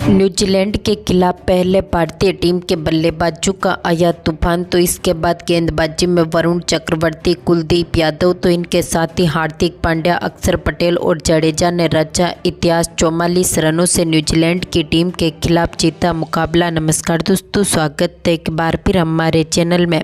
New Zealand के खिलाफ पहले भारतीय टीम के बल्लेबाजों का आया तूफान। तो इसके बाद गेंदबाजी में वरुण चक्रवर्ती, कुलदीप यादव तो इनके साथ ही हार्दिक पांड्या, अक्षर पटेल और जडेजा ने रचा इतिहास। 44 रनों से न्यूजीलैंड की टीम के खिलाफ जीता मुकाबला। नमस्कार दोस्तों, स्वागत है एक बार फिर हमारे चैनल में।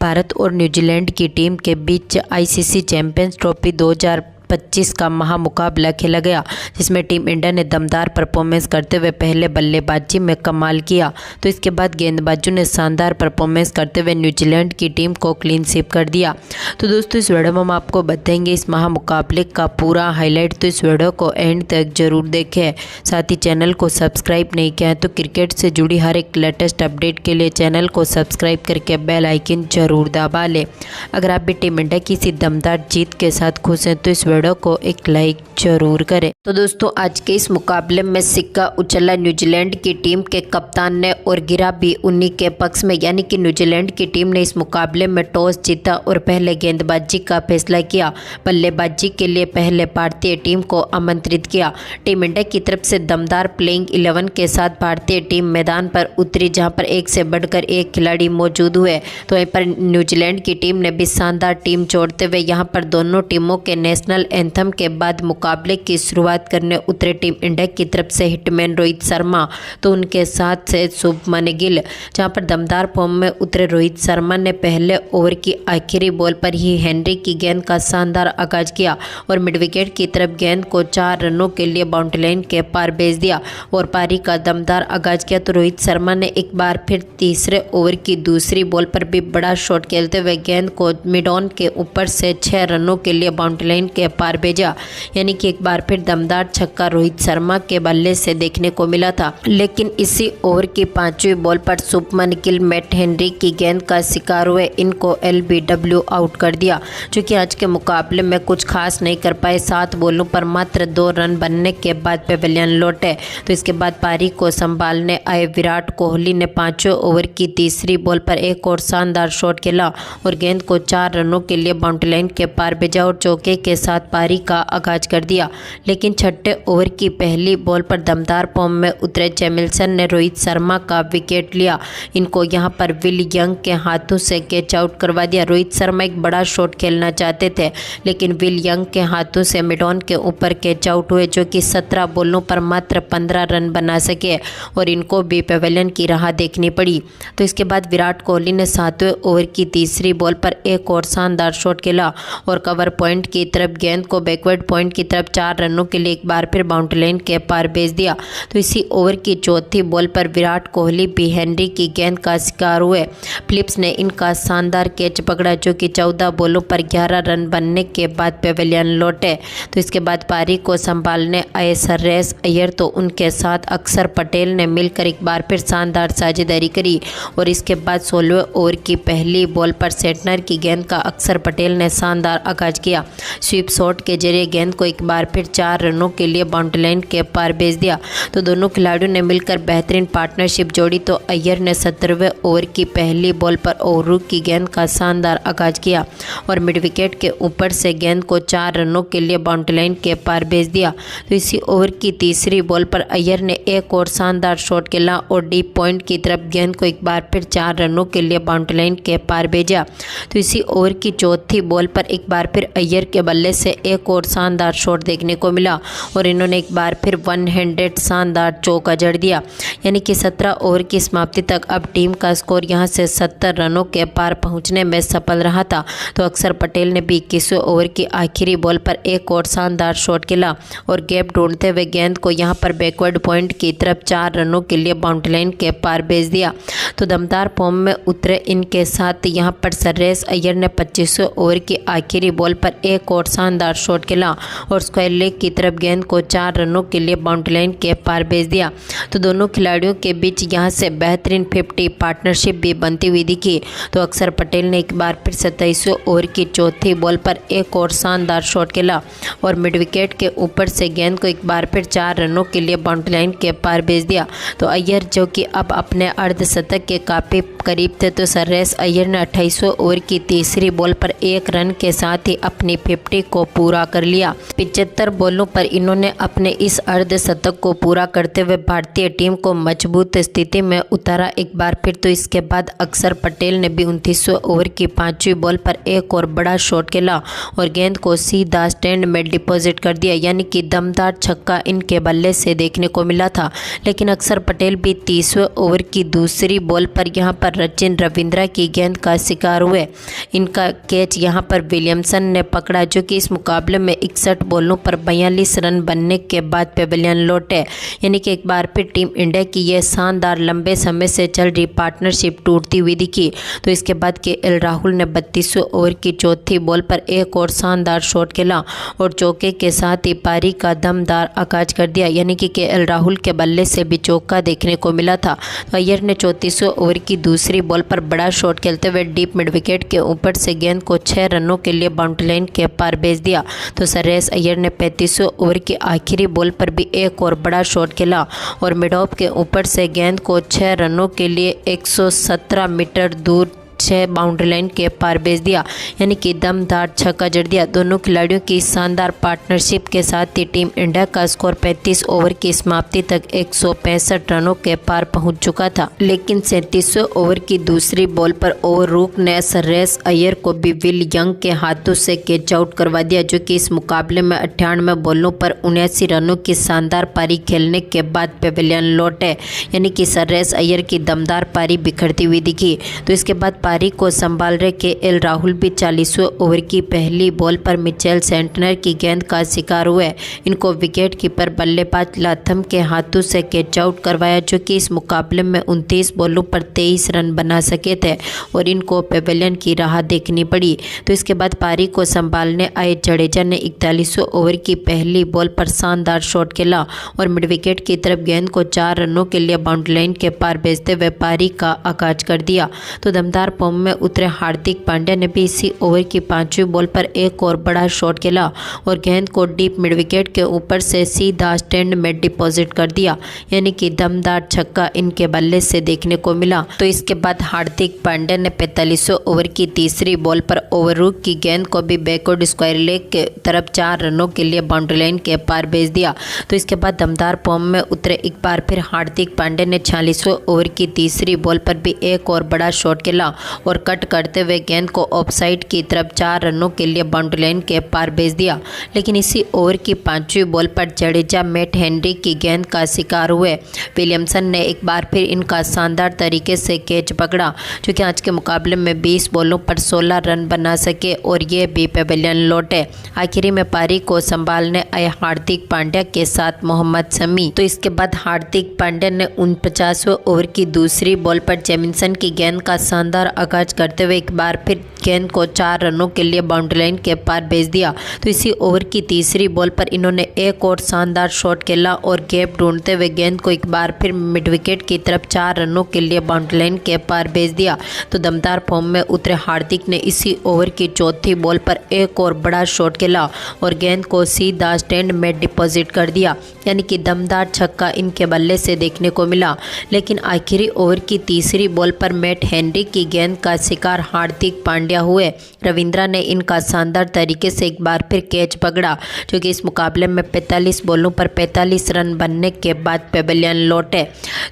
भारत और न्यूजीलैंड की टीम के बीच आईसीसी चैंपियंस ट्रॉफी 2025 का महामुकाबला खेला गया, जिसमें टीम इंडिया ने दमदार परफॉर्मेंस करते हुए पहले बल्लेबाजी में कमाल किया। तो इसके बाद गेंदबाजों ने शानदार परफॉर्मेंस करते हुए न्यूजीलैंड की टीम को क्लीन स्वीप कर दिया। तो दोस्तों इस वीडियो में हम आपको बताएंगे इस महामुकाबले का पूरा हाईलाइट। तो इस वीडियो को एंड तक जरूर देखें। साथ ही चैनल को सब्सक्राइब नहीं किया है तो क्रिकेट से जुड़ी हर एक लेटेस्ट अपडेट के लिए चैनल को सब्सक्राइब करके बेल आइकन जरूर दबा लें। अगर आप भी टीम इंडिया की इसी दमदार जीत के साथ खुश हैं तो इस वीडियो को एक लाइक जरूर करें। तो दोस्तों आज के इस मुकाबले में सिक्का उछला न्यूजीलैंड की टीम के कप्तान ने और गिरा भी उन्हीं के पक्ष में, यानी कि न्यूजीलैंड की टीम ने इस मुकाबले में टॉस जीता और पहले गेंदबाजी का फैसला किया। बल्लेबाजी के लिए पहले भारतीय टीम को आमंत्रित किया। टीम इंडिया की तरफ से दमदार प्लेइंग 11 के साथ भारतीय टीम मैदान पर उतरी, जहां पर एक से बढ़कर एक खिलाड़ी मौजूद हुए। तो वहीं पर न्यूजीलैंड की टीम ने भी शानदार टीम जोड़ते हुए यहां पर दोनों टीमों के नेशनल एंथम के बाद मुकाबले की शुरुआत करने उतरे। टीम इंडिया की तरफ से हिटमैन रोहित शर्मा तो उनके साथ से शुभमन गिल, जहां पर दमदार फॉर्म में उतरे रोहित शर्मा ने पहले ओवर की आखिरी बॉल पर ही हेनरी की गेंद का शानदार आगाज किया और मिड विकेट की तरफ गेंद को 4 रनों के लिए बाउंड्री लाइन के पार भेज दिया और पारी का दमदार आगाज किया। तो रोहित शर्मा ने एक बार फिर तीसरे ओवर की दूसरी बॉल पर भी बड़ा शॉट खेलते हुए गेंद को मिड ऑन के ऊपर से 6 रनों के लिए बाउंड्री लाइन के पार भेजा, यानी कि एक बार फिर दमदार छक्का रोहित शर्मा के बल्ले से देखने को मिला था। लेकिन इसी ओवर की 5वीं बॉल पर शुभमन गिल मैट हेनरी की गेंद का शिकार हुए इनको एलबीडब्ल्यू आउट कर दिया, जो कि आज के मुकाबले में कुछ खास नहीं कर पाए। 7 बॉलों पर मात्र 2 रन बनने के बाद पेविलियन लौटे। तो इसके बाद पारी को संभालने आए विराट कोहली ने 5वें ओवर की तीसरी बॉल पर एक और शानदार शॉट खेला और गेंद को 4 रनों के लिए बाउंड्री लाइन के पार भेजा और चौके के साथ पारी का आगाज कर दिया। लेकिन 6ठे ओवर की पहली बॉल पर दमदार फॉर्म में उतरे जेमिल्सन ने रोहित शर्मा का विकेट लिया। इनको यहां पर विल यंग के हाथों से कैच आउट करवा दिया। रोहित शर्मा एक बड़ा शॉट खेलना चाहते थे, लेकिन विल यंग के हाथों से मिड ऑन के ऊपर कैच आउट हुए, जो कि 17 बॉलों पर मात्र 15 रन बना सके और इनको भी पेविलियन की राह देखनी पड़ी। तो इसके बाद विराट कोहली ने 7वें ओवर की तीसरी बॉल पर एक और शानदार शॉट खेला और कवर पॉइंट की तरफ गेंद को बैकवर्ड पॉइंट की तरफ 4 रनों के लिए एक बार फिर बाउंड्री लाइन के पार भेज दिया। तो इसी ओवर की चौथी बॉल पर विराट कोहली भी हेनरी की गेंद का शिकार हुए। फिलिप्स ने इनका शानदार कैच पकड़ा, जो कि 14 बॉलों पर 11 रन बनने के बाद पेविलियन लौटे। तो इसके बाद पारी को संभालने आए श्रेयस अय्यर तो उनके साथ अक्षर पटेल ने मिलकर एक बार फिर शानदार साझेदारी करी और इसके बाद 16वें ओवर की पहली बॉल पर सेंटनर की गेंद का अक्षर पटेल ने शानदार आगाज किया। स्वीप शॉट के जरिए गेंद को एक बार फिर 4 रनों के लिए बाउंड्री लाइन के पार भेज दिया। तो दोनों खिलाड़ियों ने मिलकर बेहतरीन पार्टनरशिप जोड़ी। तो अय्यर ने 17वें ओवर की पहली बॉल पर ओवरू की गेंद का शानदार आगाज किया और मिड विकेट के ऊपर से गेंद को 4 रनों के लिए बाउंड्री लाइन के पार भेज दिया। तो इसी ओवर की तीसरी बॉल पर अय्यर ने एक और शानदार शॉट खेला और डीप पॉइंट की तरफ गेंद को एक बार फिर 4 रनों के लिए बाउंड्री लाइन के पार भेजा। तो इसी ओवर की चौथी बॉल पर एक बार फिर अय्यर के बल्ले से एक और शानदार शॉट देखने को मिला और इन्होंने एक बार फिर 1 हैंडेड शानदार चौका जड़ दिया, यानी कि 17 ओवर की समाप्ति तक अब टीम का स्कोर यहां से 70 रनों के पार पहुंचने में सफल रहा था। तो अक्षर पटेल ने भी 21वें ओवर की आखिरी बॉल पर एक और शानदार शॉट खेला और गैप ढूंढते हुए गेंद को यहां पर बैकवर्ड पॉइंट की तरफ 4 रनों के लिए बाउंड्री लाइन के पार भेज दिया। तो दमदार फॉर्म में उतरे इनके साथ यहां पर श्रेयस अय्यर ने 25वें ओवर की आखिरी बॉल पर एक और शानदार शॉट खेला और स्क्वायर लेग की तरफ गेंद को 4 रनों के लिए बाउंड्री लाइन के पार भेज दिया। तो दोनों खिलाड़ियों के बीच यहां से बेहतरीन 50 पार्टनरशिप भी बनती हुई दिखी। तो अक्षर पटेल ने एक बार फिर 27वें ओवर की चौथी बॉल पर एक और शानदार शॉट खेला और मिड विकेट के ऊपर से गेंद को एक बार फिर 4 रनों के लिए बाउंड्री लाइन के पार भेज दिया। तो अय्यर जो कि अब अपने अर्धशतक के काफी करीब थे, तो श्रेयस अय्यर ने 28वें ओवर की तीसरी बॉल पर 1 रन के साथ ही अपनी 50 को पूरा कर लिया। 75 बॉलों पर इन्होंने अपने इस अर्धशतक को पूरा करते हुए भारतीय टीम को मजबूत स्थिति में उतारा एक बार फिर। तो इसके बाद अक्षर पटेल ने भी 29वें ओवर की 5वीं बॉल पर एक और बड़ा शॉट खेला और गेंद को सीधा स्टैंड में डिपॉजिट कर दिया, यानी कि दमदार छक्का इनके बल्ले से देखने को मिला था। लेकिन अक्षर पटेल भी 30वें ओवर की दूसरी बॉल पर यहां पर सचिन रविंद्रा की गेंद का शिकार हुए। इनका कैच यहां पर विलियमसन ने पकड़ा, जो कि इस मुकाबले में 61 बॉलों पर 42 रन बनने के बाद पेविलियन लौटे। यानी कि एक बार फिर टीम इंडिया की यह शानदार लंबे समय से चल रही पार्टनरशिप टूटती हुई दिखी। तो इसके बाद केएल राहुल ने 32वें ओवर की चौथी बॉल पर एक और शानदार शॉट खेला और चौके के साथ ही पारी का दमदार आगाज कर दिया, यानी कि केएल राहुल के बल्ले से भी चौका देखने को मिला था। तो अय्यर ने 34वें ओवर की दूसरी बॉल पर बड़ा शॉट खेलते हुए डीप मिड विकेट के ऊपर से गेंद को 6 रनों के लिए बाउंड्री लाइन के पार भेज दिया। तो श्रेयस अय्यर ने 35वें ओवर की आखिरी बॉल पर भी एक और बड़ा शॉट खेला और मिड ऑफ के ऊपर से गेंद को 6 रनों के लिए 117 मीटर दूर 6 बाउंड्री लाइन के पार भेज दिया, यानी कि दमदार छक्का जड़ दिया। दोनों खिलाड़ियों की शानदार पार्टनरशिप के साथ ही टीम इंडिया का स्कोर 35 ओवर की समाप्ति तक 165 रनों के पार पहुंच चुका था। लेकिन 37वें ओवर की दूसरी बॉल पर ओवररूक ने श्रेयस अय्यर को भी विल यंग के हाथों से कैच आउट करवा दिया, जो कि इस मुकाबले में 98 बॉलों पर 79 रनों की शानदार पारी खेलने के बाद पेविलियन लौटे, यानी कि श्रेयस अय्यर की दमदार पारी बिखरती हुई दिखी। तो इसके बाद पारी को संभाल रहे केएल राहुल भी 40वें ओवर की पहली बॉल पर मिचेल सेंटनर की गेंद का शिकार हुए। इनको विकेट कीपर बल्लेबाज लाथम के हाथों से कैच आउट करवाया, जो कि इस मुकाबले में 29 बॉलों पर 23 रन बना सके थे और इनको पेविलियन की राह देखनी पड़ी। तो इसके बाद पारी को संभालने आए जडेजा ने 41वें ओवर की पहली बॉल पर शानदार शॉट खेला और मिड विकेट की तरफ गेंद को 4 रनों के लिए बाउंड्री लाइन के पार भेजते हुए पारी का आगाज कर दिया। तो दमदार फॉर्म में उतरे हार्दिक पांड्या ने भी इसी ओवर की 5वीं बॉल पर एक और बड़ा शॉट खेला और गेंद को डीप मिड विकेट के ऊपर से सीधा स्टैंड में डिपॉजिट कर दिया, यानी कि दमदार छक्का इनके बल्ले से देखने को मिला। तो इसके बाद हार्दिक पांड्या ने 45वें ओवर की तीसरी बॉल पर ओवररूक की गेंद को भी बैकवर्ड स्क्वायर लेग के तरफ 4 रनों के लिए बाउंड्री लाइन के पार भेज दिया। तो इसके बाद दमदार फॉर्म में उतरे एक बार फिर हार्दिक पांड्या ने 46वें ओवर की तीसरी बॉल पर भी एक और बड़ा शॉट खेला और कट करते हुए गेंद को ऑफसाइड की तरफ 4 रनों के लिए बाउंड्री लाइन के पार भेज दिया। लेकिन इसी ओवर की 5वीं बॉल पर जडेजा मैट हेनरी की गेंद का शिकार हुए। विलियमसन ने एक बार फिर इनका शानदार तरीके से कैच पकड़ा, जो कि आज के मुकाबले में 20 बॉलों पर 16 रन बना सके और ये भी पेविलियन लौटे। आखिरी में पारी को संभालने आए हार्दिक पांड्या के साथ मोहम्मद शमी। तो इसके बाद हार्दिक पांड्या ने 49वें ओवर की दूसरी बॉल पर जेमिसन की गेंद का शानदार आगाज करते हुए एक बार फिर गेंद को 4 रनों के लिए बाउंड्री लाइन के पार भेज दिया। तो इसी ओवर की तीसरी बॉल पर इन्होंने एक और शानदार शॉट खेला और गैप ढूंढते हुए गेंद को एक बार फिर मिड विकेट की तरफ 4 रनों के लिए बाउंड्री लाइन के पार भेज दिया। तो दमदार फॉर्म में उतरे हार्दिक ने इसी ओवर की चौथी बॉल पर एक और बड़ा शॉट खेला और गेंद को सीधा स्टैंड में डिपॉजिट कर दिया, यानी कि दमदार छक्का इनके बल्ले से देखने को मिला। लेकिन आखिरी ओवर की तीसरी बॉल पर मैट हेनरी की गेंद का शिकार हार्दिक पांड्या हुए। रविंद्रा ने इनका शानदार तरीके से एक बार फिर कैच पकड़ा, जो कि इस मुकाबले में 45 बॉलों पर 45 रन बनने के बाद पेविलियन लौटे।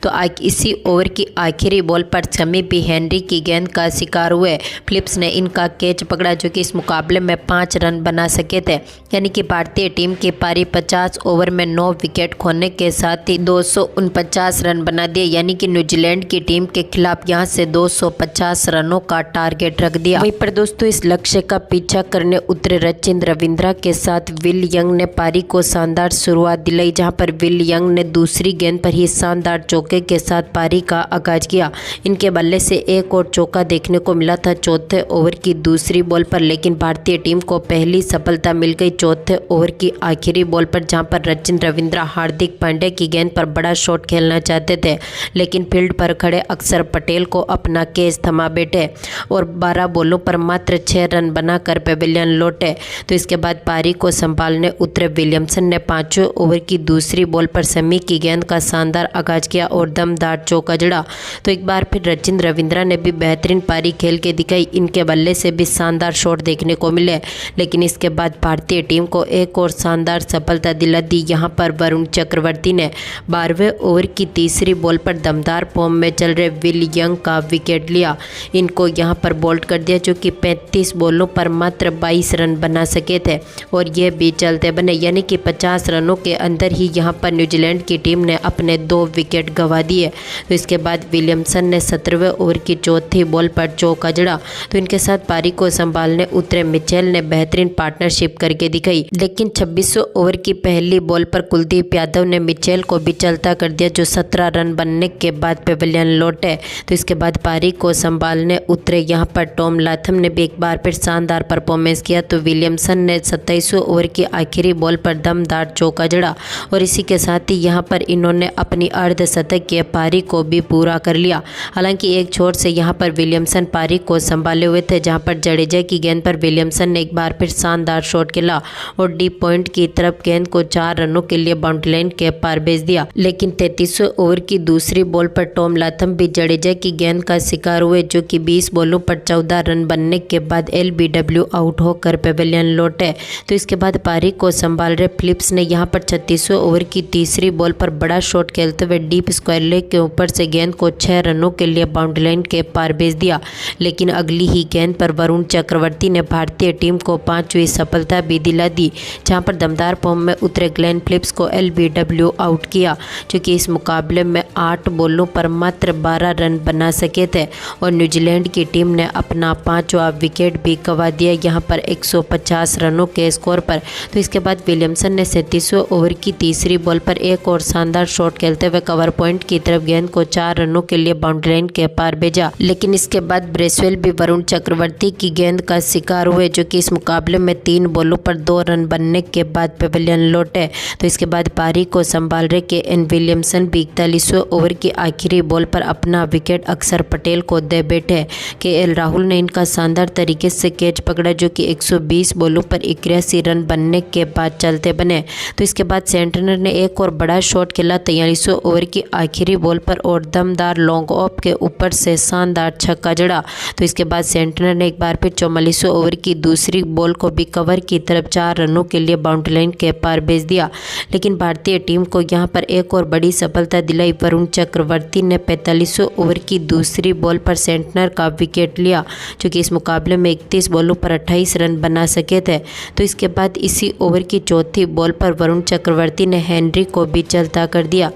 तो इसी ओवर की आखिरी बॉल पर शमी भी हेनरी की गेंद का शिकार हुए। फिलिप्स ने इनका कैच पकड़ा, जो कि इस मुकाबले में 5 रन बना सके थे, यानी कि भारतीय टीम की पारी 50 ओवर में 9 विकेट खोने के साथ ही 249 रन बना दिए, यानी कि न्यूजीलैंड की टीम के खिलाफ यहां से 250 रनों का टारगेट रख दिया। वहीं पर दोस्तों इस लक्ष्य का पीछा करने उतरे सचिन रविंद्रा के साथ विल यंग ने पारी को शानदार शुरुआत दिलाई, जहां पर विल यंग ने दूसरी गेंद पर ही शानदार चौके के साथ पारी का आगाज किया। इनके बल्ले से एक और चौका देखने को मिला था चौथे ओवर की दूसरी बॉल पर, लेकिन भारतीय टीम को पहली सफलता मिल गई चौथे ओवर की आखिरी बॉल पर, जहां पर सचिन रविंद्रा हार्दिक पांड्या की गेंद पर बड़ा शॉट खेलना चाहते थे, लेकिन फील्ड पर खड़े अक्षर पटेल को अपना कैच थमा बैठे और 12 बॉलों पर मात्र 6 रन बनाकर पेविलियन लौटे। तो इसके बाद पारी को संभालने उतरे विलियमसन ने 5वें ओवर की दूसरी बॉल पर शमी की गेंद का शानदार आगाज किया और दमदार चौका जड़ा। तो एक बार फिर सचिन रविंद्रा ने भी बेहतरीन पारी खेल के दिखाई। इनके बल्ले से भी शानदार शॉट देखने को मिले, लेकिन इसके बाद भारतीय टीम को एक और शानदार सफलता दिला दी। यहां पर वरुण चक्रवर्ती ने 12वें ओवर की तीसरी बॉल पर दमदार फॉर्म में चल रहे विल यंग का विकेट लिया। इनको यहां पर बोल्ड कर दिया, जो कि 35 बॉलों पर मात्र 22 रन बना सके थे और ये भी चलते बने, यानी कि 50 रनों के अंदर ही यहां पर न्यूजीलैंड की टीम ने अपने 2 विकेट गंवा दिए। तो इसके बाद विलियमसन ने 17वें ओवर की चौथी बॉल पर चौका जड़ा। तो इनके साथ पारी को संभालने उतरे मिचेल ने बेहतरीन पार्टनरशिप करके दिखाई, लेकिन 26वें ओवर की पहली बॉल पर कुलदीप यादव ने मिचेल को भी चलता कर दिया, जो 17 रन बनने के बाद पेविलियन लौटे। तो इसके बाद पारी को संभालने उतरे यहाँ पर टॉम लाथम ने भी एक बार फिर शानदार परफॉर्मेंस किया। तो विलियमसन ने 27वें ओवर की आखिरी बॉल पर दमदार चौका जड़ा और इसी के साथ ही यहाँ पर इन्होंने अपनी अर्धशतकीय पारी को भी पूरा कर लिया। हालांकि एक छोर से यहाँ पर विलियमसन पारी को संभाले हुए थे, जहाँ पर जडेजा की गेंद पर विलियमसन ने एक बार फिर शानदार शॉट खेला और डीप पॉइंट की तरफ गेंद को 4 रनों के लिए बाउंड्री लाइन के पार भेज दिया। लेकिन 33वें ओवर की दूसरी बॉल पर टॉम लाथम भी जडेजा की गेंद का शिकार हुए, जो कि 20 बॉलों पर 14 रन बनने के बाद LBW आउट होकर पेविलियन लौटे। तो इसके बाद पारी को संभाल रहे फिलिप्स ने यहाँ पर 36वें ओवर की तीसरी बॉल पर बड़ा शॉट खेलते हुए डीप स्क्वायर लेग के ऊपर से गेंद को 6 रनों के लिए बाउंड्री लाइन के पार भेज दिया। लेकिन अगली ही गेंद पर वरुण चक्रवर्ती ने भारतीय टीम को 5वीं सफलता भी दिला दी, जहां पर दमदार फॉर्म में उतरे ग्लेन फिलिप्स को LBW आउट किया, जो कि इस मुकाबले में 8 बॉलों पर मात्र 12 रन बना सके थे और न्यूजीलैंड की टीम ने अपना 5वां विकेट भी गंवा दिया, यहां पर 150 रनों के स्कोर पर। तो इसके बाद विलियमसन ने 37वें ओवर की तीसरी बॉल पर एक और शानदार शॉट खेलते हुए कवर पॉइंट की तरफ गेंद को 4 रनों के लिए बाउंड्री लाइन के पार भेजा। लेकिन इसके बाद ब्रेसवेल भी वरुण चक्रवर्ती की गेंद का शिकार हुए, जो कि इस मुकाबले में 3 बॉलों पर 2 रन बनने के बाद पेविलियन लौटे। तो इसके बाद पारी को संभाल रहे KN विलियमसन भी 41वें ओवर की आखिरी बॉल पर अपना विकेट अक्षर पटेल को दे बैठे। KL राहुल ने इनका शानदार तरीके से कैच पकड़ा, जो कि 120 बॉलों पर 81 रन बनने के बाद चलते बने। तो इसके बाद सेंटनर ने एक और बड़ा शॉट खेला 43वें ओवर की आखिरी बॉल पर और दमदार लॉन्ग ऑफ के ऊपर से शानदार छक्का जड़ा। तो इसके बाद सेंटनर ने एक बार फिर 44वें ओवर की दूसरी बॉल को भी कवर की तरफ 4 रनों के लिए बाउंड्री लाइन के पार भेज दिया। लेकिन भारतीय टीम को यहां पर एक और बड़ी सफलता दिलाई। वरुण चक्रवर्ती ने 45वें ओवर की दूसरी बॉल पर सेंटनर का विकेट लिया, जो कि इस मुकाबले में 31 बॉलों पर 28 रन बना सके थे। तो इसके बाद इसी ओवर की चौथी बॉल पर वरुण चक्रवर्ती ने हेनरी को भी चलता कर दिया।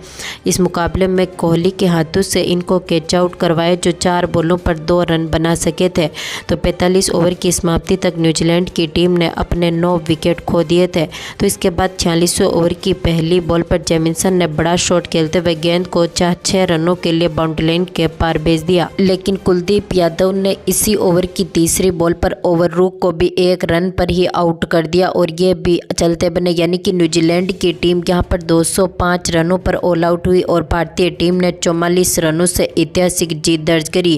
इस मुकाबले में कोहली के हाथों से इनको कैच आउट करवाया, जो 4 बॉलों पर 2 रन बना सके थे। तो 45 ओवर की समाप्ति तक न्यूजीलैंड की टीम ने अपने 9 विकेट खो दिए थे। तो इसके बाद 46वें ओवर की पहली बॉल पर जेमिसन ने बड़ा शॉट खेलते हुए गेंद को 6 रनों के लिए बाउंड्री लाइन के पार भेज दिया। लेकिन कुलदीप यादव ने इसी ओवर की तीसरी बॉल पर ओवररूक को भी 1 रन पर ही आउट कर दिया और ये भी चलते बने, यानी कि न्यूजीलैंड की टीम यहाँ पर 205 रनों पर ऑल आउट हुई और भारतीय टीम ने 44 रनों से ऐतिहासिक जीत दर्ज करी।